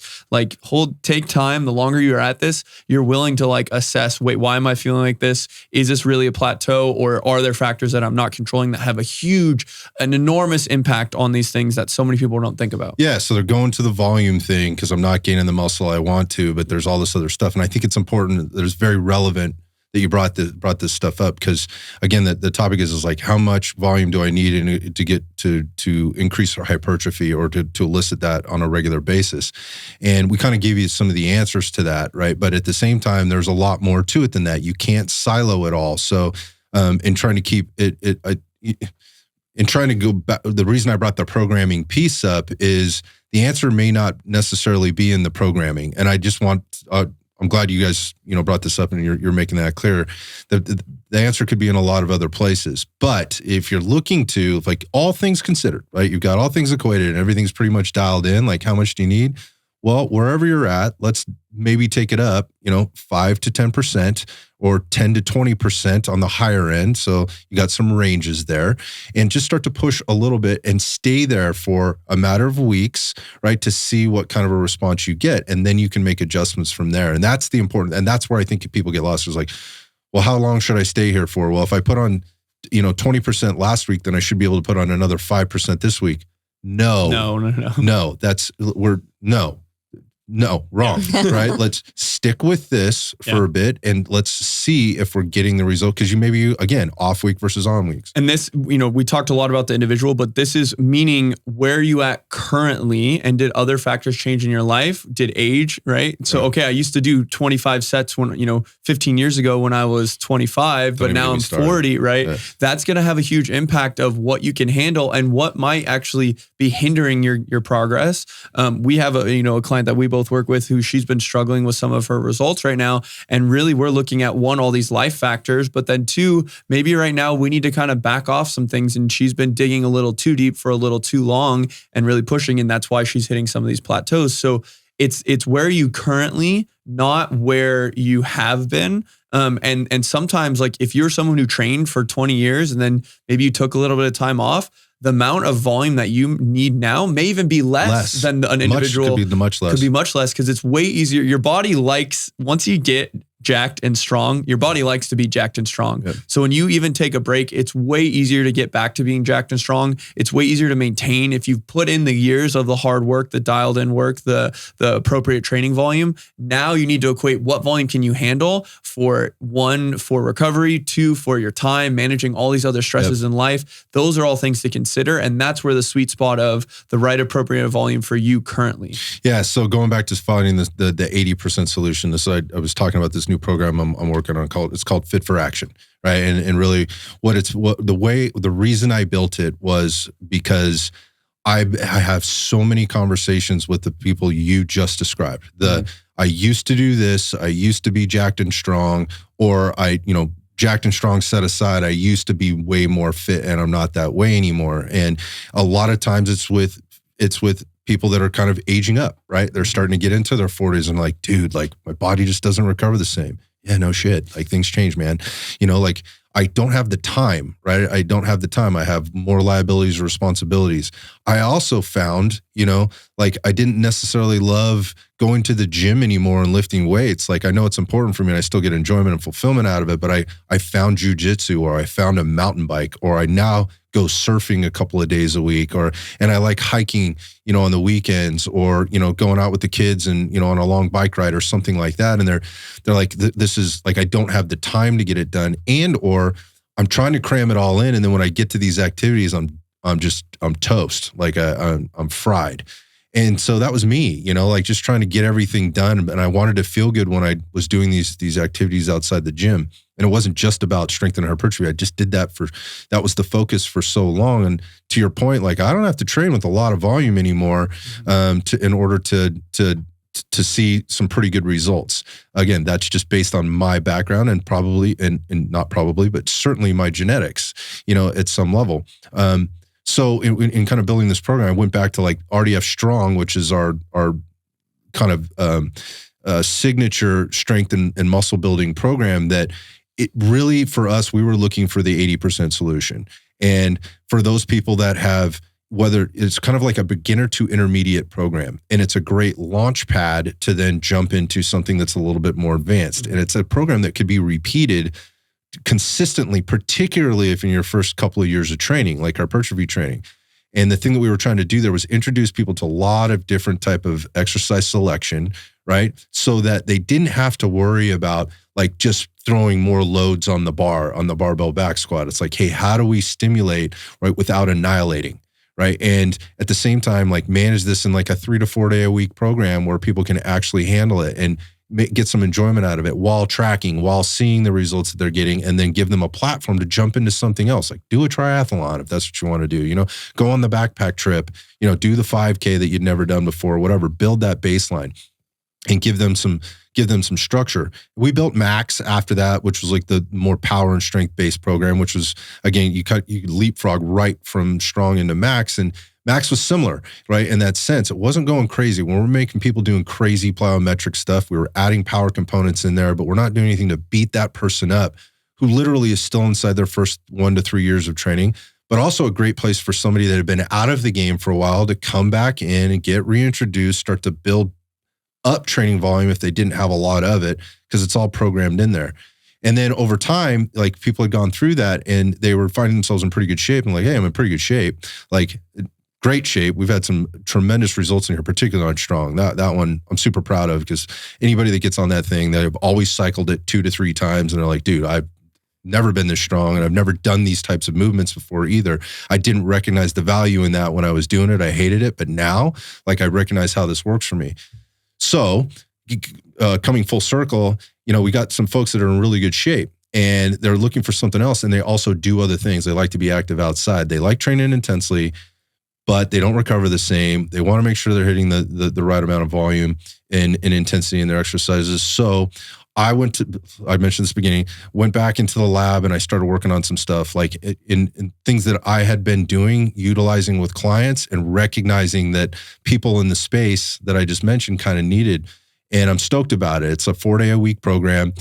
Speaker 2: take time. The longer you're at this, you're willing to assess, wait, why am I feeling like this? Is this really a plateau, or are there factors that I'm not controlling that have an enormous impact on these things that so many people don't think about?
Speaker 1: Yeah. So they're going to the volume thing because I'm not gaining the muscle I want to, but there's all this other stuff. And I think it's important, there's very relevant that you brought this stuff up, because again, the topic is how much volume do I need to get to increase our hypertrophy or to elicit that on a regular basis? And we kind of gave you some of the answers to that, right? But at the same time, there's a lot more to it than that. You can't silo it all. So in trying to keep in trying to go back, the reason I brought the programming piece up is the answer may not necessarily be in the programming. And I just want I'm glad you guys, brought this up and you're making that clear. The answer could be in a lot of other places. But if you're looking to, all things considered, right? You've got all things equated and everything's pretty much dialed in. How much do you need? Well, wherever you're at, let's maybe take it up, 5 to 10% or 10 to 20% on the higher end. So you got some ranges there, and just start to push a little bit and stay there for a matter of weeks, right? To see what kind of a response you get. And then you can make adjustments from there. And that's the important, and that's where I think people get lost. Is well, how long should I stay here for? Well, if I put on, 20% last week, then I should be able to put on another 5% this week. No, No, wrong, right? Let's stick with this for a bit and let's see if we're getting the result. Because you maybe, again, off week versus on weeks.
Speaker 2: And this, we talked a lot about the individual, but this is meaning where you at currently, and did other factors change in your life? Did age, right? So, okay, I used to do 25 sets when, 15 years ago when I was 25, but now I'm 40, right? Yeah. That's going to have a huge impact of what you can handle and what might actually be hindering your progress. We have a client that we both work with who she's been struggling with some of her results right now. And really we're looking at one, all these life factors, but then two, maybe right now we need to kind of back off some things. And she's been digging a little too deep for a little too long and really pushing. And that's why she's hitting some of these plateaus. So it's where you currently, not where you have been. And sometimes if you're someone who trained for 20 years and then maybe you took a little bit of time off, the amount of volume that you need now may even be less than an individual.
Speaker 1: Could be much less
Speaker 2: because it's way easier. Your body likes, once you get jacked and strong, your body likes to be jacked and strong. Yep. So when you even take a break, it's way easier to get back to being jacked and strong. It's way easier to maintain if you've put in the years of the hard work, the dialed in work, the appropriate training volume. Now you need to equate what volume can you handle for one, for recovery, two, for your time, managing all these other stresses in life. Those are all things to consider. And that's where the sweet spot of the right appropriate volume for you currently.
Speaker 1: Yeah. So going back to finding the 80% solution, I was talking about this new program I'm working on it's called Fit for Action, right? And really the reason I built it was because I have so many conversations with the people you just described. I used to do this, I used to be jacked and strong, or jacked and strong set aside, I used to be way more fit and I'm not that way anymore. And a lot of times it's with people that are kind of aging up, right? They're starting to get into their 40s and like, dude, like my body just doesn't recover the same. Yeah, no shit. Like things change, man. Like I don't have the time, right? I don't have the time. I have more liabilities, responsibilities. I also found, like I didn't necessarily love going to the gym anymore and lifting weights. Like I know it's important for me and I still get enjoyment and fulfillment out of it, but I found jujitsu, or I found a mountain bike, or I now go surfing a couple of days a week, and I like hiking, on the weekends, or, going out with the kids and, on a long bike ride or something like that. And they're like, this is like, I don't have the time to get it done, or I'm trying to cram it all in. And then when I get to these activities, I'm toast. Like I'm fried. And so that was me, like just trying to get everything done. And I wanted to feel good when I was doing these activities outside the gym. And it wasn't just about strength and hypertrophy. I just did that that was the focus for so long. And to your point, like I don't have to train with a lot of volume anymore in order to see some pretty good results. Again, that's just based on my background and not probably, but certainly my genetics, at some level. So in kind of building this program, I went back to like RDF Strong, which is our kind of signature strength and muscle building program that it really, for us, we were looking for the 80% solution. And for those people that have, whether it's kind of like a beginner to intermediate program, and it's a great launch pad to then jump into something that's a little bit more advanced. And it's a program that could be repeated consistently, particularly if in your first couple of years of training, like hypertrophy training. And the thing that we were trying to do there was introduce people to a lot of different type of exercise selection, right? So that they didn't have to worry about like just throwing more loads on the barbell back squat. It's like, hey, how do we stimulate, right, without annihilating, right? And at the same time, like manage this in like a 3 to 4 day a week program where people can actually handle it and get some enjoyment out of it while tracking, while seeing the results that they're getting, and then give them a platform to jump into something else. Like do a triathlon if that's what you want to do, go on the backpack trip, do the 5K that you'd never done before, whatever, build that baseline and give them some structure. We built Max after that, which was like the more power and strength based program, which was, again, you leapfrog right from strong into Max, and Max was similar, right? In that sense, it wasn't going crazy. When we're making people doing crazy plyometric stuff, we were adding power components in there, but we're not doing anything to beat that person up who literally is still inside their first 1 to 3 years of training, but also a great place for somebody that had been out of the game for a while to come back in and get reintroduced, start to build up training volume if they didn't have a lot of it, because it's all programmed in there. And then over time, like people had gone through that and they were finding themselves in pretty good shape and like, hey, I'm in pretty good shape. Like great shape. We've had some tremendous results in here, particularly on strong. That one I'm super proud of, because anybody that gets on that thing, they've always cycled it 2 to 3 times and they're like, dude, I've never been this strong and I've never done these types of movements before either. I didn't recognize the value in that when I was doing it. I hated it. But now, like, I recognize how this works for me. So coming full circle, we got some folks that are in really good shape and they're looking for something else. And they also do other things. They like to be active outside. They like training intensely, but they don't recover the same. They want to make sure they're hitting the right amount of volume and intensity in their exercises. So I mentioned this at the beginning, went back into the lab and I started working on some stuff like in things that I had been doing, utilizing with clients and recognizing that people in the space that I just mentioned kind of needed. And I'm stoked about it. It's a 4-day-a-week program.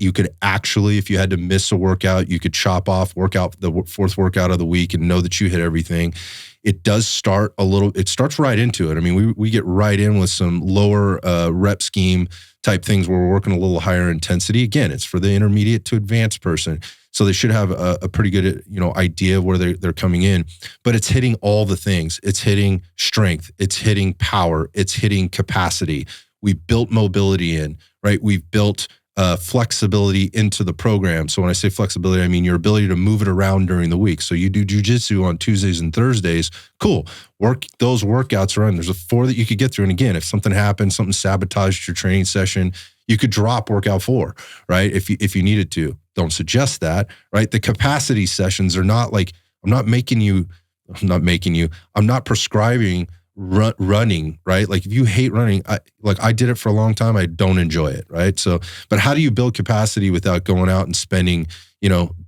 Speaker 1: You could actually, if you had to miss a workout, you could chop off, work out the fourth workout of the week and know that you hit everything. it does start it starts right into it. I mean, we get right in with some lower rep scheme type things where we're working a little higher intensity. Again, it's for the intermediate to advanced person. So they should have a pretty good, idea of where they're coming in, but it's hitting all the things. It's hitting strength. It's hitting power. It's hitting capacity. We built mobility in, right? We've built flexibility into the program. So when I say flexibility, I mean your ability to move it around during the week. So you do jujitsu on Tuesdays and Thursdays. Cool. Work those workouts around. There's 4 that you could get through. And again, if something happened, something sabotaged your training session, you could drop workout 4, right? If you needed to. Don't suggest that, right? The capacity sessions are not like, I'm not prescribing running, right? Like if you hate running, I did it for a long time. I don't enjoy it, right? So, but how do you build capacity without going out and spending,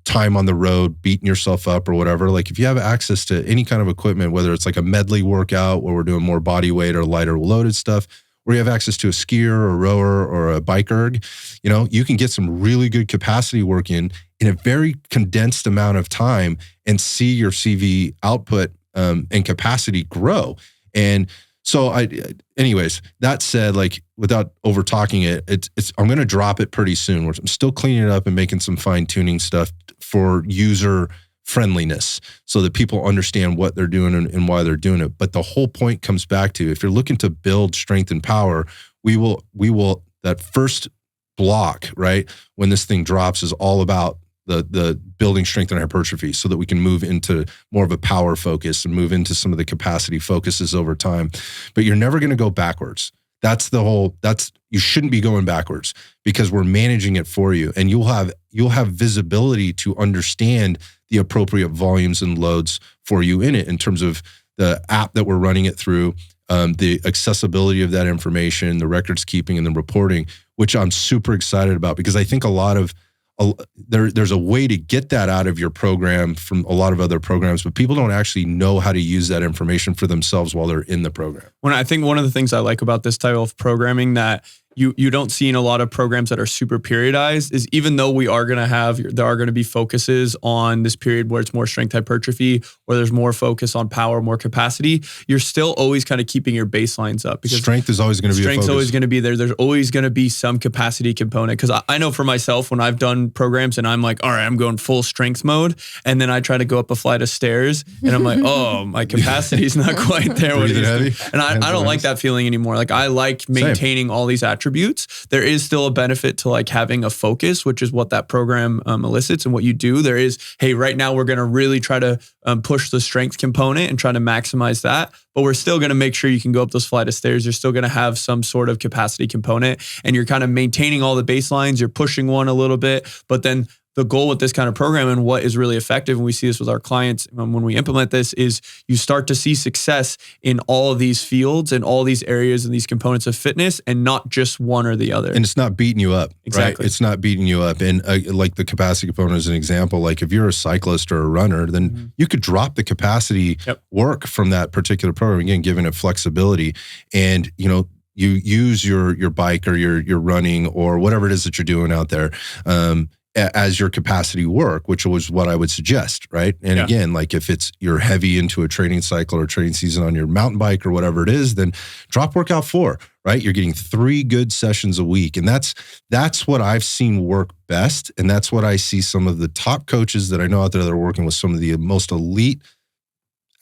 Speaker 1: time on the road, beating yourself up or whatever? Like if you have access to any kind of equipment, whether it's like a medley workout where we're doing more body weight or lighter loaded stuff, where you have access to a skier or a rower or a bike erg, you can get some really good capacity work in a very condensed amount of time and see your CV output and capacity grow. And so anyways, that said, like without over talking it, I'm going to drop it pretty soon. I'm still cleaning it up and making some fine tuning stuff for user friendliness so that people understand what they're doing and why they're doing it. But the whole point comes back to, if you're looking to build strength and power, we will that first block, right, when this thing drops is all about the building strength and hypertrophy so that we can move into more of a power focus and move into some of the capacity focuses over time. But you're never going to go backwards. You shouldn't be going backwards because we're managing it for you, and you'll have visibility to understand the appropriate volumes and loads for you in it in terms of the app that we're running it through, the accessibility of that information, the records keeping, and the reporting, which I'm super excited about because I think there's a way to get that out of your program from a lot of other programs, but people don't actually know how to use that information for themselves while they're in the program.
Speaker 2: I think one of the things I like about this type of programming that you don't see in a lot of programs that are super periodized is, even though there are going to be focuses on this period where it's more strength hypertrophy, or there's more focus on power, more capacity, you're still always kind of keeping your baselines up because
Speaker 1: strength is always going to be a focus.
Speaker 2: Strength's always going to be there. There's always going to be some capacity component. Because I know for myself, when I've done programs and I'm like, all right, I'm going full strength mode, and then I try to go up a flight of stairs and I'm like, oh, my capacity is not quite there.
Speaker 1: Breathing heavy.
Speaker 2: And I don't like that feeling anymore. Like I like maintaining all these attributes. There is still a benefit to like having a focus, which is what that program elicits and what you do. There is, hey, right now we're going to really try to push the strength component and try to maximize that. But we're still going to make sure you can go up those flight of stairs. You're still going to have some sort of capacity component, and you're kind of maintaining all the baselines. You're pushing one a little bit, but then the goal with this kind of program and what is really effective, and we see this with our clients when we implement this, is you start to see success in all of these fields and all these areas and these components of fitness, and not just one or the other.
Speaker 1: And it's not beating you up,
Speaker 2: exactly.
Speaker 1: Right? It's not beating you up. And like the capacity component is an example. Like if you're a cyclist or a runner, then you could drop the capacity work from that particular program, again, given it flexibility. And, you use your bike or your running or whatever it is that you're doing out there, as your capacity work, which was what I would suggest, right? And again, like if you're heavy into a training cycle or training season on your mountain bike or whatever it is, then drop workout 4, right? You're getting 3 good sessions a week. And that's what I've seen work best. And that's what I see some of the top coaches that I know out there that are working with some of the most elite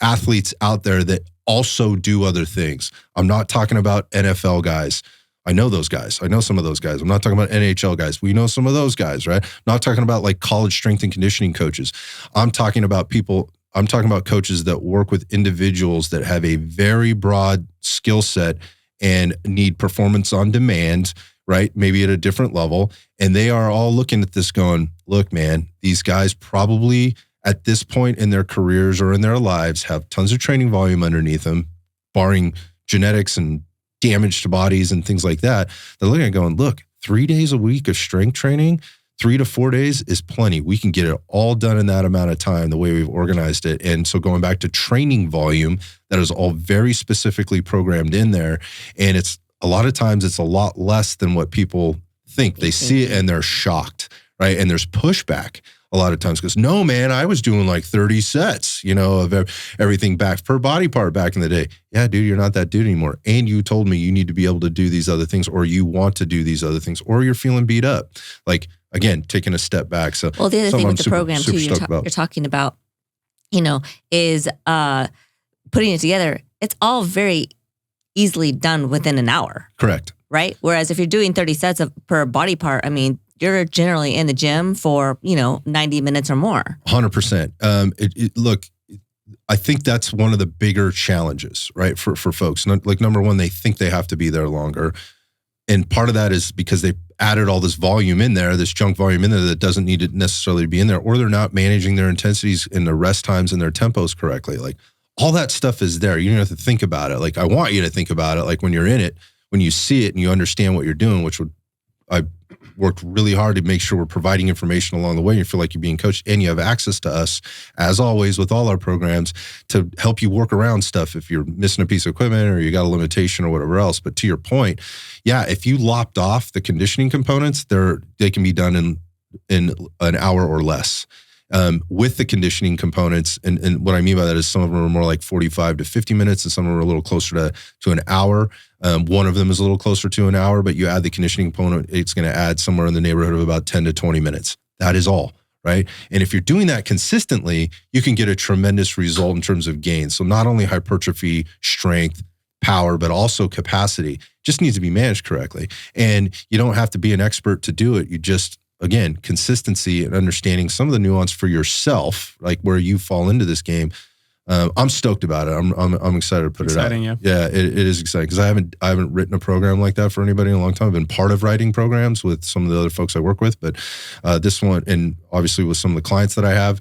Speaker 1: athletes out there that also do other things. I'm not talking about NFL guys. I know those guys. I know some of those guys. I'm not talking about NHL guys. We know some of those guys, right? I'm not talking about like college strength and conditioning coaches. I'm talking about coaches that work with individuals that have a very broad skill set and need performance on demand, right? Maybe at a different level. And they are all looking at this going, look, man, these guys probably at this point in their careers or in their lives have tons of training volume underneath them, barring genetics and damage to bodies and things like that. They're looking at going, look, 3 days a week of strength training, 3 to 4 days is plenty. We can get it all done in that amount of time, the way we've organized it. And so going back to training volume, that is all very specifically programmed in there. And it's a lot of times it's a lot less than what people think. They see it and they're shocked, right? And there's pushback a lot of times because, no, man, I was doing like 30 sets, of everything back per body part back in the day. Yeah, dude, you're not that dude anymore. And you told me you need to be able to do these other things, or you want to do these other things, or you're feeling beat up. Like, again, taking a step back. So,
Speaker 3: well, the other thing with the program too, you're talking about, is putting it together. It's all very easily done within an hour.
Speaker 1: Correct.
Speaker 3: Right? Whereas if you're doing 30 sets per body part, I mean, you're generally in the gym for, 90 minutes or more.
Speaker 1: 100%. Look, I think that's one of the bigger challenges, right? For folks. Like, number one, they think they have to be there longer. And part of that is because they added all this volume in there, this junk volume in there that doesn't need to necessarily be in there, or they're not managing their intensities and their rest times and their tempos correctly. Like, all that stuff is there. You don't have to think about it. Like, I want you to think about it. Like, when you're in it, when you see it and you understand what you're doing, I worked really hard to make sure we're providing information along the way. You feel like you're being coached, and you have access to us, as always, with all our programs to help you work around stuff if you're missing a piece of equipment or you got a limitation or whatever else. But to your point, yeah, if you lopped off the conditioning components, they can be done in an hour or less. With the conditioning components, and what I mean by that is some of them are more like 45 to 50 minutes, and some of them are a little closer to an hour. One of them is a little closer to an hour, but you add the conditioning component, it's going to add somewhere in the neighborhood of about 10 to 20 minutes. That is all, right? And if you're doing that consistently, you can get a tremendous result in terms of gain. So not only hypertrophy, strength, power, but also capacity just needs to be managed correctly. And you don't have to be an expert to do it. You just, again, consistency and understanding some of the nuance for yourself, like where you fall into this game. I'm stoked about it. I'm excited to put
Speaker 2: exciting,
Speaker 1: it out. Yeah, it is exciting because I haven't written a program like that for anybody in a long time. I've been part of writing programs with some of the other folks I work with, but this one, and obviously with some of the clients that I have,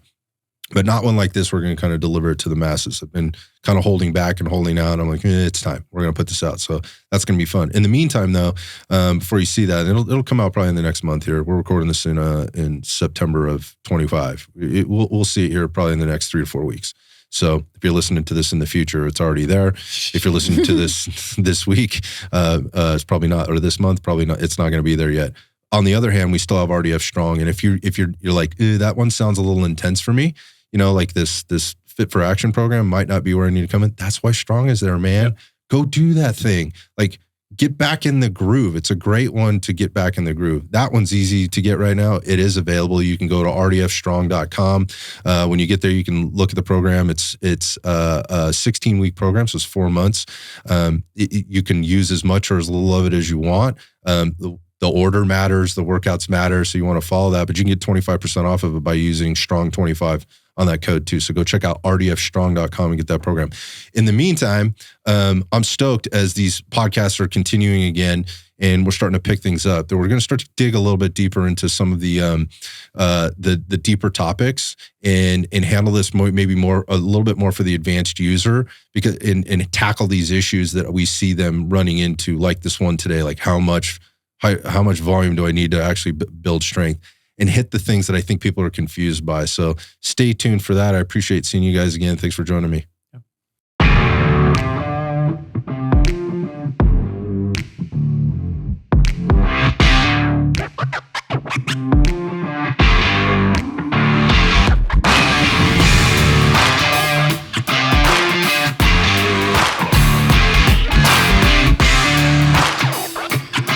Speaker 1: but not one like this. We're going to kind of deliver it to the masses. I've been kind of holding back and holding out. I'm like, it's time. We're going to put this out. So that's going to be fun. In the meantime, though, before you see that, it'll come out probably in the next month here. We're recording this in September of 25. We'll see it here probably in the next 3 to 4 weeks. So if you're listening to this in the future, it's already there. If you're listening to this week, it's probably not, or this month, probably not. It's not going to be there yet. On the other hand, we still have RDF Strong, and if you're like, that one sounds a little intense for me, like this Fit for Action program might not be where I need to come in. That's why Strong is there, man. Yep. Go do that thing. Like, get back in the groove. It's a great one to get back in the groove. That one's easy to get right now. It is available. You can go to rdfstrong.com. When you get there, you can look at the program. It's a 16-week program, so it's 4 months. You can use as much or as little of it as you want. The order matters. The workouts matter. So you want to follow that, but you can get 25% off of it by using Strong25 on that code too. So go check out rdfstrong.com and get that program. In the meantime, I'm stoked as these podcasts are continuing again and we're starting to pick things up, that we're going to start to dig a little bit deeper into some of the deeper topics and handle this maybe a little bit more for the advanced user, because and tackle these issues that we see them running into, like this one today, like how much volume do I need to actually build strength, and hit the things that I think people are confused by. So stay tuned for that. I appreciate seeing you guys again. Thanks for joining me.